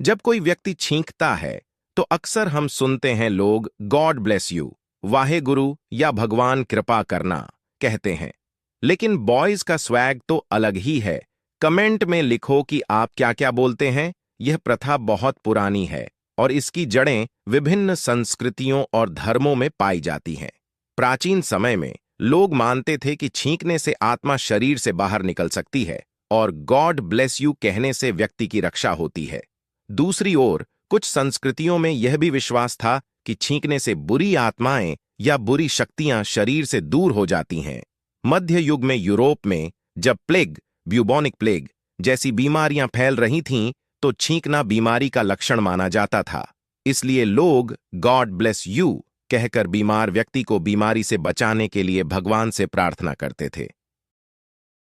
जब कोई व्यक्ति छींकता है तो अक्सर हम सुनते हैं लोग God bless you, Wahe Guru या भगवान कृपा करना कहते हैं। लेकिन बॉयज का स्वैग तो अलग ही है। कमेंट में लिखो कि आप क्या क्या बोलते हैं। यह प्रथा बहुत पुरानी है और इसकी जड़ें विभिन्न संस्कृतियों और धर्मों में पाई जाती हैं। प्राचीन समय में लोग मानते थे कि छींकने से आत्मा शरीर से बाहर निकल सकती है और गॉड ब्लेस यू कहने से व्यक्ति की रक्षा होती है। दूसरी ओर कुछ संस्कृतियों में यह भी विश्वास था कि छींकने से बुरी आत्माएं या बुरी शक्तियां शरीर से दूर हो जाती हैं। मध्य युग में यूरोप में जब प्लेग, ब्यूबोनिक प्लेग जैसी बीमारियां फैल रही थीं, तो छींकना बीमारी का लक्षण माना जाता था। इसलिए लोग गॉड ब्लेस यू कहकर बीमार व्यक्ति को बीमारी से बचाने के लिए भगवान से प्रार्थना करते थे।